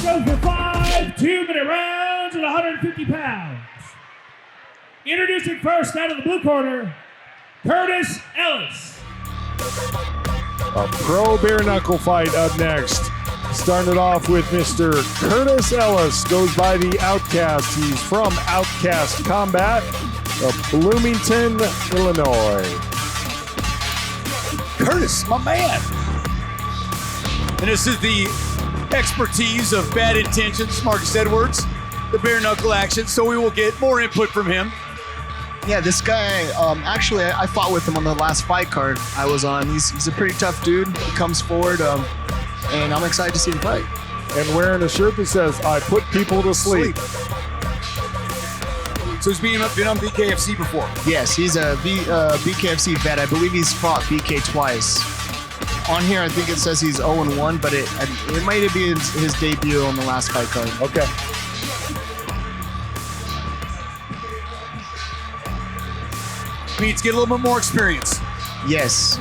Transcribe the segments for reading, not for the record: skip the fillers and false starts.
goes for 5 2-minute rounds at 150 pounds. Introducing first out of the blue corner, Kurtis Ellis. A pro bare knuckle fight up next. Starting it off with Mr. Kurtis Ellis, goes by the Outcast. He's from Outcast Combat of Bloomington, Illinois. Kurtis, my man. And this is the expertise of Bad Intentions, Marcus Edwards, the bare knuckle action, so we will get more input from him. Yeah, this guy, actually, I fought with him on the last fight card I was on. He's a pretty tough dude. He comes forward, and I'm excited to see him fight. And wearing a shirt that says, I put people to sleep. So he's been on BKFC before? Yes, he's a BKFC vet. I believe he's fought BK twice. On here, I think it says he's 0-1, but it might be his debut on the last fight card. Okay. Needs to get a little bit more experience. Yes.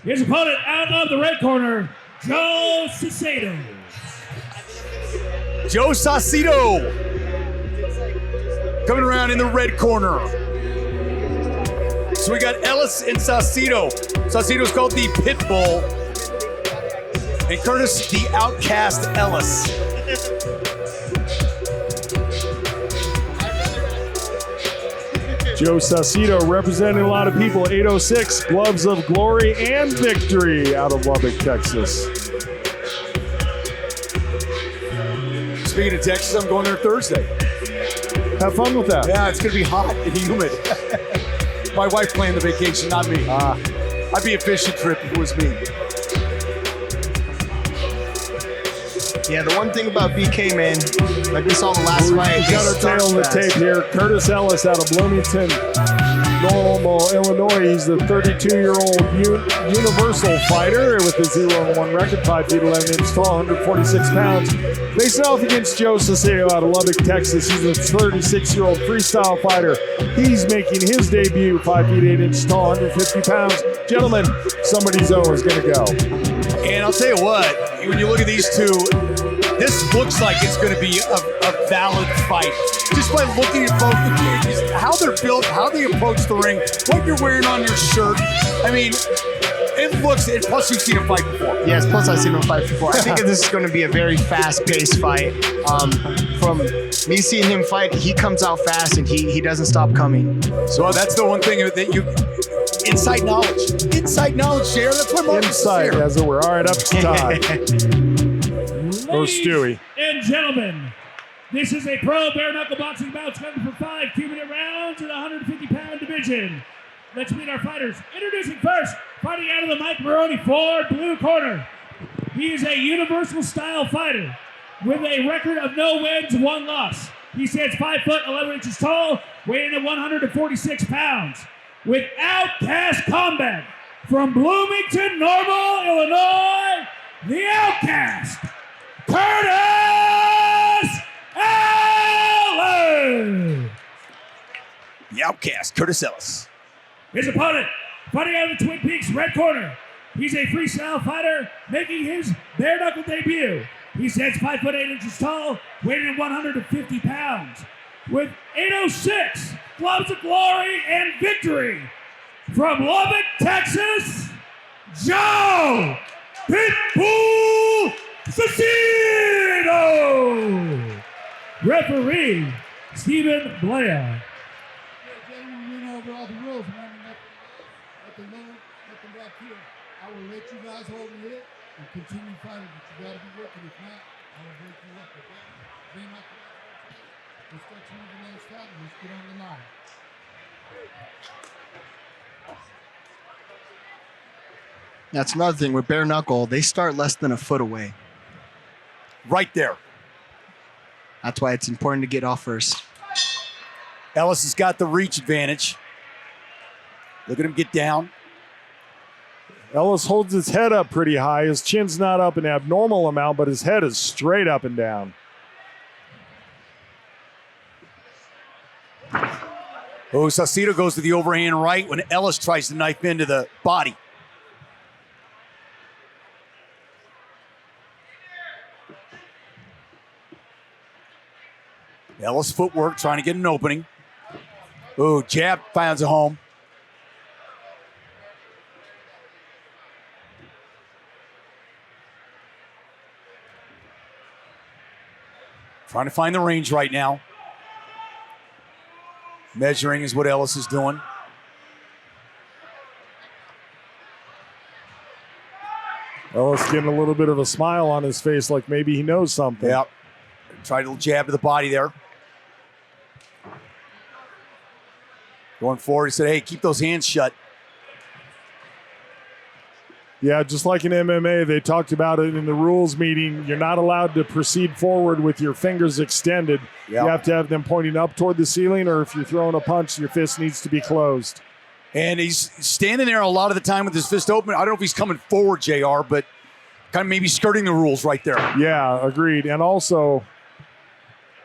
His opponent out of the red corner, Joe Saucedo. Joe Saucedo coming around in the red corner. So we got Ellis and Saucedo. Saucedo's called the Pitbull. And Kurtis, the Outcast Ellis. Joe Saucedo representing a lot of people. 806, Gloves of Glory and Victory out of Lubbock, Texas. Speaking of Texas, I'm going there Thursday. Have fun with that. Yeah, it's going to be hot and humid. My wife planned the vacation, not me. I'd be a fishing trip if it was me. Yeah, the one thing about BK, man, like we saw the last fight. We got our tail on the tape here. Kurtis Ellis out of Bloomington, Illinois. He's the 32-year-old universal fighter with a 0-1 record, 5 feet 11 inches tall, 146 pounds. Facing off against Joe Saucedo out of Lubbock, Texas. He's a 36-year-old freestyle fighter. He's making his debut, 5 feet 8 inches tall, 150 pounds. Gentlemen, somebody's O is going to go. And I'll tell you what, when you look at these two, this looks like it's going to be a valid fight. Just by looking at both of you, how they're built, how they approach the ring, what you're wearing on your shirt. I mean, it looks, and plus you've seen him fight before. Yes, plus I've seen him fight before. I think this is going to be a very fast-paced fight. From me seeing him fight, he comes out fast and he doesn't stop coming. So that's the one thing that you... Inside knowledge, Jared. That's what Marcus Insight, as it were. All right, up to Todd. Or Stewie. And gentlemen, this is a pro bare knuckle boxing bout scheduled for 5 2-minute rounds in the 150-pound division. Let's meet our fighters. Introducing first, fighting out of the Mike Maroney for blue corner. He is a universal style fighter with a record of no wins, 1 loss. He stands 5 foot 11 inches tall, weighing in at 146 pounds. With Outcast Combat from Bloomington, Normal, Illinois, the Outcast, Kurtis Ellis. The Outcast, Kurtis Ellis. His opponent, fighting out of the Twin Peaks red corner. He's a freestyle fighter making his bare knuckle debut. He stands 5 foot 8 inches tall, weighing in 150 pounds. With 806, Gloves of Glory and Victory. From Lubbock, Texas, Joe Pitbull Saucedo. Referee, Stephen Blair. Gentlemen, we went over all the rules, man. Nothing back here. I will let you guys hold the hit and continue fighting, but you got to be working. If not, I will break you up. Okay? Let's start moving next time. Let's get on the line. That's another thing with bare knuckle. They start less than a foot away. Right there. That's why it's important to get off first. Ellis has got the reach advantage. Look at him get down. Ellis holds his head up pretty high. His chin's not up an abnormal amount, but his head is straight up and down. Oh, Saucedo goes to the overhand right when Ellis tries to knife into the body. Ellis footwork trying to get an opening. Oh, jab finds a home. Trying to find the range right now. Measuring is what Ellis is doing. Ellis getting a little bit of a smile on his face like maybe he knows something. Yep. Tried to jab to the body there. Going forward, he said, hey, keep those hands shut. Yeah, just like in MMA, they talked about it in the rules meeting. You're not allowed to proceed forward with your fingers extended. Yep. You have to have them pointing up toward the ceiling, or if you're throwing a punch, your fist needs to be closed. And he's standing there a lot of the time with his fist open. I don't know if he's coming forward, JR, but kind of maybe skirting the rules right there. Yeah, agreed. And also,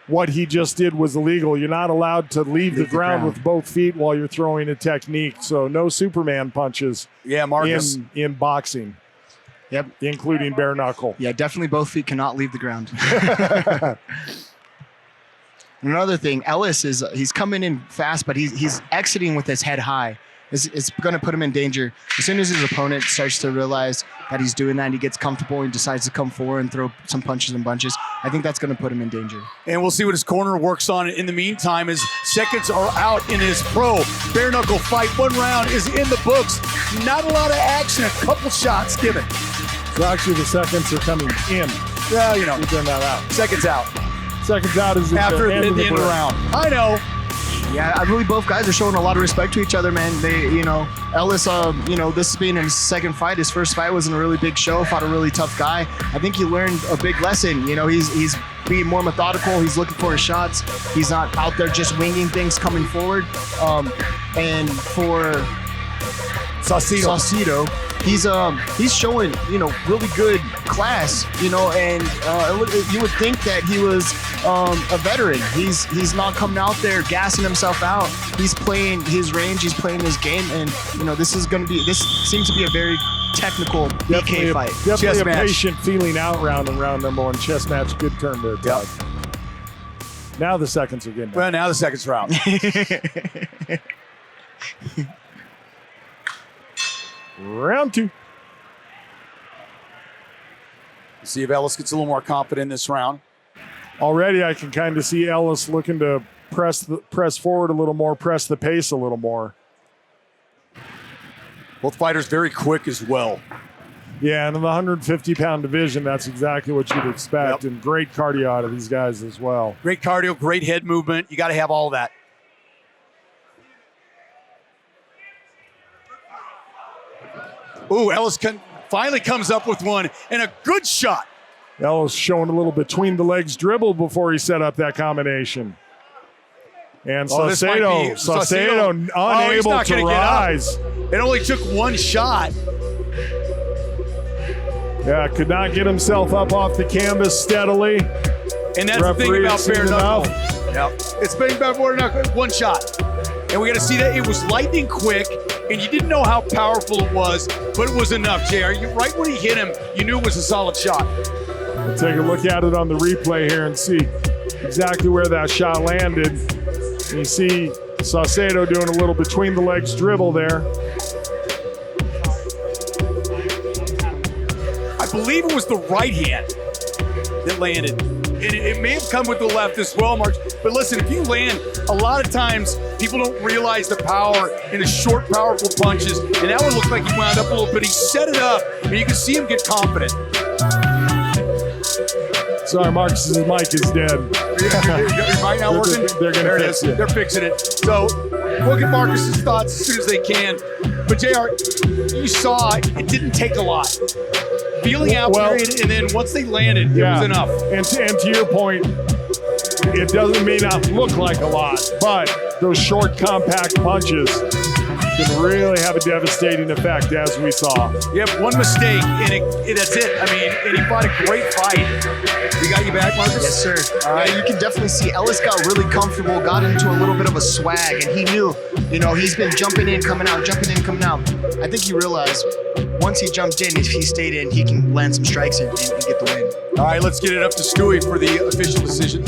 what he just did was illegal. You're not allowed to leave the ground with both feet while you're throwing a technique. So no Superman punches Marcus. in boxing. Yep. Including bare knuckle. Yeah, definitely both feet cannot leave the ground. Another thing, Ellis he's coming in fast, but he's exiting with his head high. It's going to put him in danger. As soon as his opponent starts to realize that he's doing that, and he gets comfortable and decides to come forward and throw some punches and bunches, I think that's going to put him in danger. And we'll see what his corner works on in the meantime as seconds are out in his pro bare knuckle fight. 1 round is in the books. Not a lot of action, a couple shots given. So actually the seconds are coming in. Well, you know. We turn that out. Seconds out. Seconds out is After the end of the round. I know. Yeah, I believe both guys are showing a lot of respect to each other, man. They, Ellis, this being in his second fight, his first fight was in a really big show, fought a really tough guy. I think he learned a big lesson. He's being more methodical. He's looking for his shots. He's not out there just winging things coming forward. And for Saucedo, he's showing, really good class, and you would think that he was a veteran. He's not coming out there gassing himself out. He's playing his range, he's playing his game, and this seems to be a very technical BK fight. Definitely a patient feeling out round in round number 1. Chess match, good turn there, Todd. Now the seconds are getting down. Well, now the seconds round. Round 2. See if Ellis gets a little more confident in this round. Already I can kind of see Ellis looking to press forward a little more, press the pace a little more. Both fighters very quick as well. Yeah, and in the 150-pound division, that's exactly what you'd expect. Yep. And great cardio out of these guys as well. Great cardio, great head movement. You got to have all that. Ooh, Ellis finally comes up with one, and a good shot. Ellis showing a little between the legs dribble before he set up that combination. And Saucedo unable to rise. It only took one shot. Yeah, could not get himself up off the canvas steadily. And that's the thing about bare knuckle. Yep. It's been about bare knuckle, one shot. And we got to see that it was lightning quick, and you didn't know how powerful it was, but it was enough, JR. Right when he hit him, you knew it was a solid shot. We'll take a look at it on the replay here and see exactly where that shot landed. And you see Saucedo doing a little between the legs dribble there. I believe it was the right hand that landed. And it may have come with the left as well, Mark. But listen, if you land, a lot of times people don't realize the power in the short, powerful punches. And that one looked like he wound up a little bit. He set it up, and you can see him get confident. Sorry, Marcus's mic is dead. Your mic not working? They're going to fix it. They're fixing it. So we'll get Marcus's thoughts as soon as they can. But JR, you saw it didn't take a lot. Feeling out period, and then once they landed, it was enough. And to your point, it may not look like a lot, but those short, compact punches can really have a devastating effect, as we saw. Yep, one mistake, and that's it. I mean, and he fought a great fight. You got your back, Marcus? Yes, sir. All right. Yeah, you can definitely see Ellis got really comfortable, got into a little bit of a swag, and he knew, he's been jumping in, coming out, jumping in, coming out. I think he realized once he jumped in, if he stayed in, he can land some strikes and get the win. All right, let's get it up to Stewie for the official decision.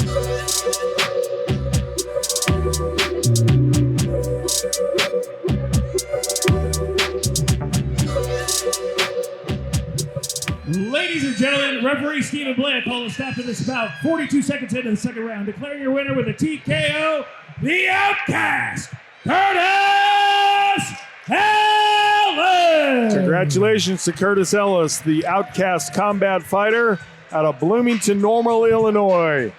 Ladies and gentlemen, referee Stephen Blair called a stop to this bout 42 seconds into the second round. Declaring your winner with a TKO, the Outcast, Kurtis Ellis! Congratulations to Kurtis Ellis, the Outcast combat fighter out of Bloomington, Normal, Illinois.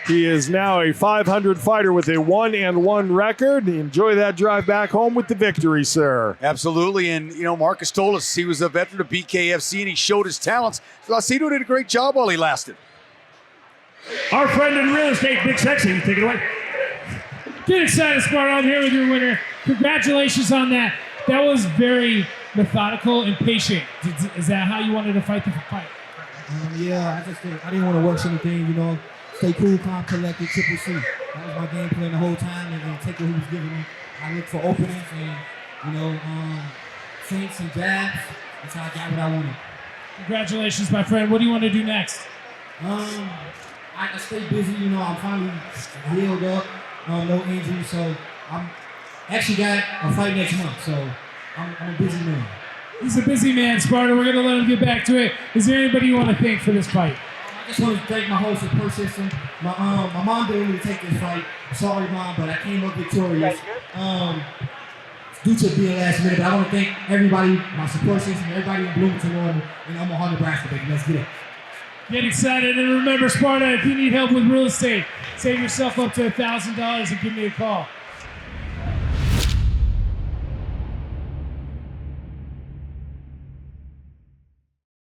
He is now a 500 fighter with a 1-1 record. Enjoy that drive back home with the victory, sir. Absolutely, and Marcus told us he was a veteran of BKFC and he showed his talents. Saucedo did a great job while he lasted. Our friend in real estate, Big Sexy, take it away. Get excited, Sparta. I'm here with your winner. Congratulations on that. That was very methodical and patient. Is that how you wanted to fight the fight? Yeah, I didn't want to rush anything, Stay cool, calm, collected, triple C. That was my game plan the whole time, and take what he was giving me. I looked for openings and, feints and jabs. That's how I got what I wanted. Congratulations, my friend. What do you want to do next? I stay busy, I'm finally healed up, no injuries, so I'm actually got a fight next month, so I'm a busy man. He's a busy man, Sparta. We're going to let him get back to it. Is there anybody you want to thank for this fight? I just want to thank my whole support system. My mom didn't want me to take this fight. Sorry, Mom, but I came up victorious. Due to it being last minute, but I want to thank everybody, my support system, everybody in Bloomington, and Omaha, Nebraska, baby. Let's get it. Get excited, and remember, Sparta, if you need help with real estate, save yourself up to $1,000 and give me a call.